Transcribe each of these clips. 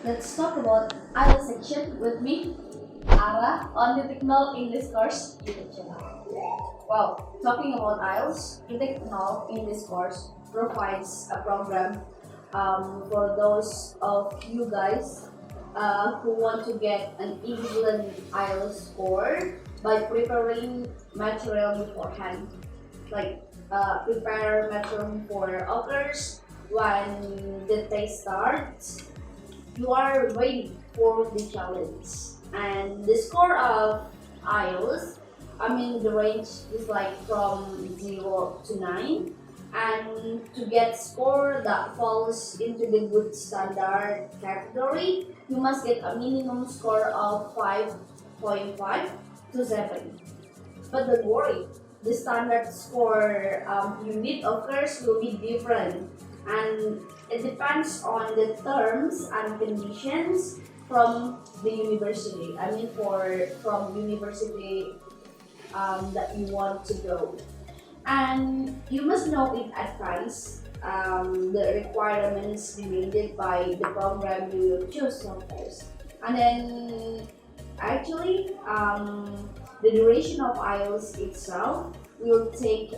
let's talk about IELTS section with me, Ara, on the Technical English course YouTube channel. Well, talking about IELTS, the Technical English course provides a program for those of you guys who want to get an excellent IELTS score by preparing material beforehand. Like prepare material for others when the test starts. You are ready for the challenge, and the score of IELTS, the range is like from 0 to 9, and to get score that falls into the good standard category, you must get a minimum score of 5.5 to 7. But don't worry, the standard score you need, of course, will be different, and it depends on the terms and conditions from the university. From university that you want to go, and you must know in advance the requirements demanded by the program you will choose first. And then actually the duration of IELTS itself will take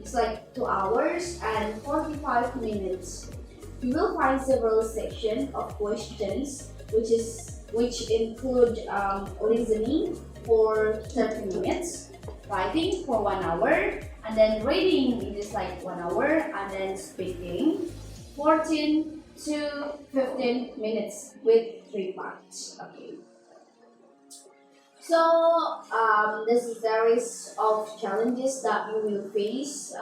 it's like 2 hours and 45 minutes. You will find several sections of questions which include listening for 30 minutes, writing for 1 hour, and then reading it is like 1 hour, and then speaking 14 to 15 minutes with 3 parts. Okay. So this is a series of challenges that you will face.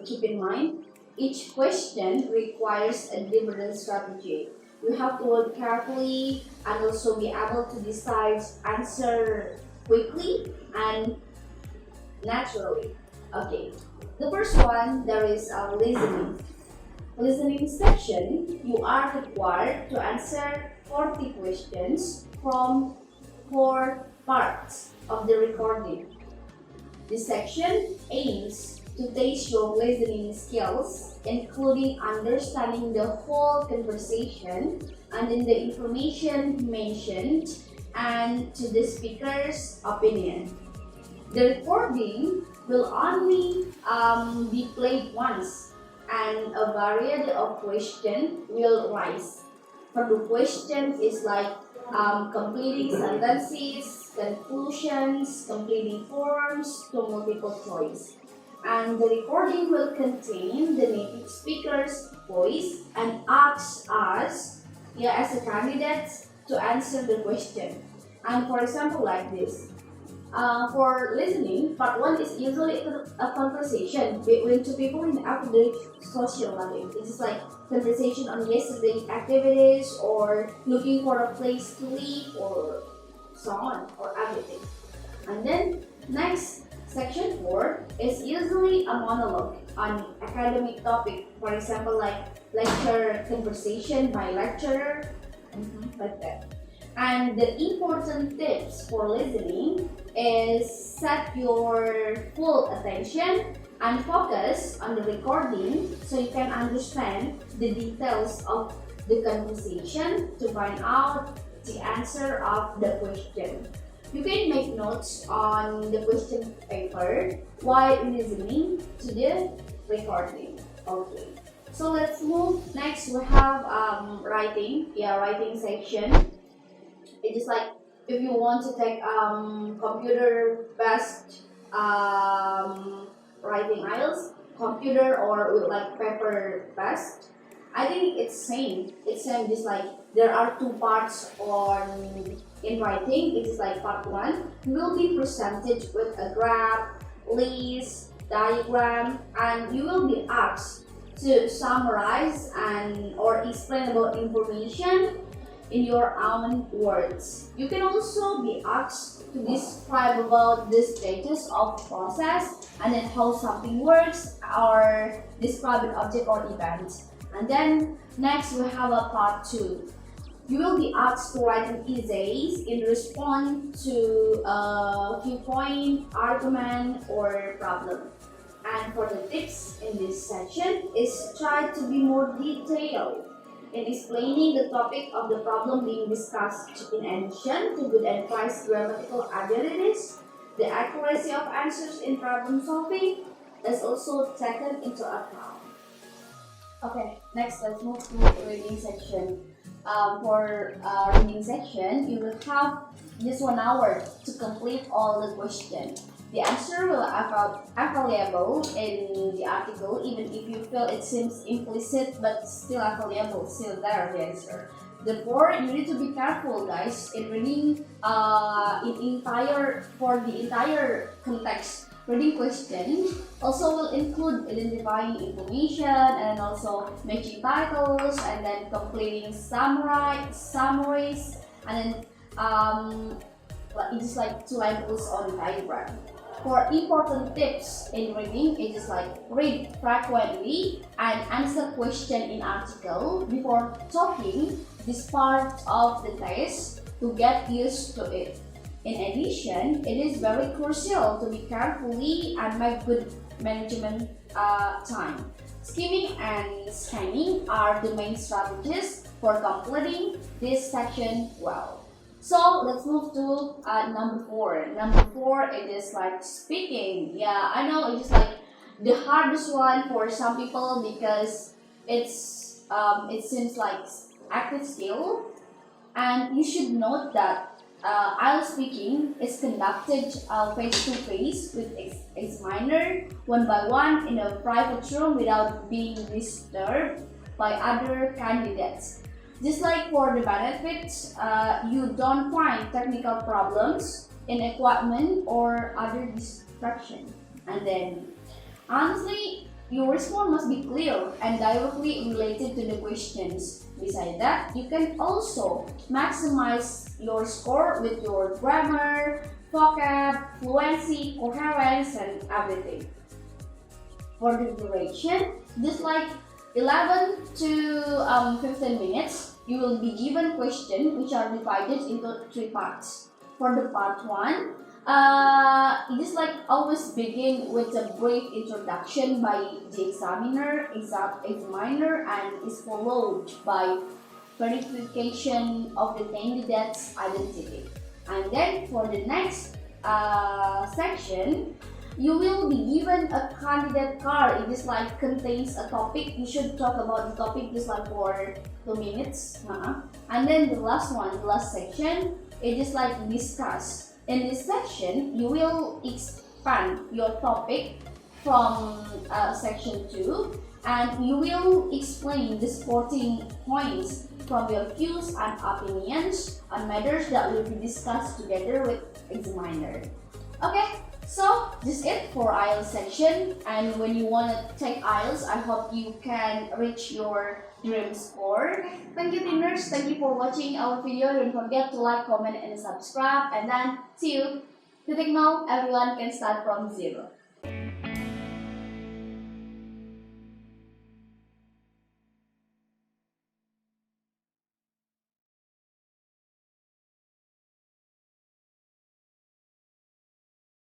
Keep in mind, each question requires a different strategy. You have to work carefully and also be able to decide answer quickly and naturally. Okay, the first one, there is a listening. Listening section, you are required to answer 40 questions from 4 parts of the recording. This section aims to test your listening skills, including understanding the whole conversation and in the information mentioned and to the speaker's opinion. The recording will only be played once, and a variety of questions will rise. For the questions is like completing sentences, conclusions, completing forms to multiple choice. And the recording will contain the native speaker's voice and asks us, as a candidate, to answer the question. And for example, like this. For listening, part 1 is usually a conversation between two people in everyday social life. It is like conversation on yesterday's activities or looking for a place to live or so on or everything. And then next, section 4 is usually a monologue on academic topic. For example, like lecture conversation by lecturer, like that. And the important tips for listening is set your full attention and focus on the recording so you can understand the details of the conversation to find out the answer of the question. You can make notes on the question paper while listening to the recording. Okay. So let's move. Next we have writing section. It is like if you want to take computer-based writing IELTS, computer or like paper-based, I think it's same. It's same. Just like there are 2 parts in writing. It is like part 1 will be presented with a graph, list, diagram, and you will be asked to summarize or explain about information in your own words. You can also be asked to describe about the status of process and then how something works or describe an object or event. And then next we have a part 2. You will be asked to write an essays in response to a few point, argument or problem. And for the tips in this section is try to be more detailed in explaining the topic of the problem being discussed. In addition to good and precise grammatical abilities, the accuracy of answers in problem solving is also taken into account. Okay, next let's move to reading section. For reading section, you will have just 1 hour to complete all the questions. The answer will available in the article, even if you feel it seems implicit, but still available, still there the answer. Therefore, you need to be careful, guys, in reading for the entire context. Reading question also will include identifying information and also matching titles and then completing summaries and then it's like 2 labels on the diagram. For important tips in reading, it is like read frequently and answer question in article before talking this part of the test to get used to it. In addition, it is very crucial to be carefully and make good management time. Skimming and scanning are the main strategies for completing this section well. So let's move to number 4. Number 4, it is like speaking. Yeah, I know it is like the hardest one for some people because it seems like active skill, and you should note that IELTS speaking is conducted face-to-face with examiner, 1 by 1 in a private room without being disturbed by other candidates. Just like for the benefits, you don't find technical problems in equipment or other distraction. And then, honestly, your response must be clear and directly related to the questions. Besides that, you can also maximize your score with your grammar, vocab, fluency, coherence, and everything. For the duration, just like 11 to 15 minutes, you will be given questions which are divided into 3 parts. For the part 1, it is like always begin with a brief introduction by the examiner and is followed by verification of the candidate's identity. And then for the next section, you will be given a candidate card. It is like contains a topic. You should talk about the topic just like for 2 minutes. And then the last section, it is like discuss. In this section, you will expand your topic from section 2, and you will explain the supporting points from your views and opinions on matters that will be discussed together with examiner. Okay, so this is it for IELTS section, and when you want to take IELTS, I hope you can reach your dream score. Thank you, Timers. Thank you for watching our video. Don't forget to like, comment, and subscribe. And then see you. To take note, everyone can start from 0.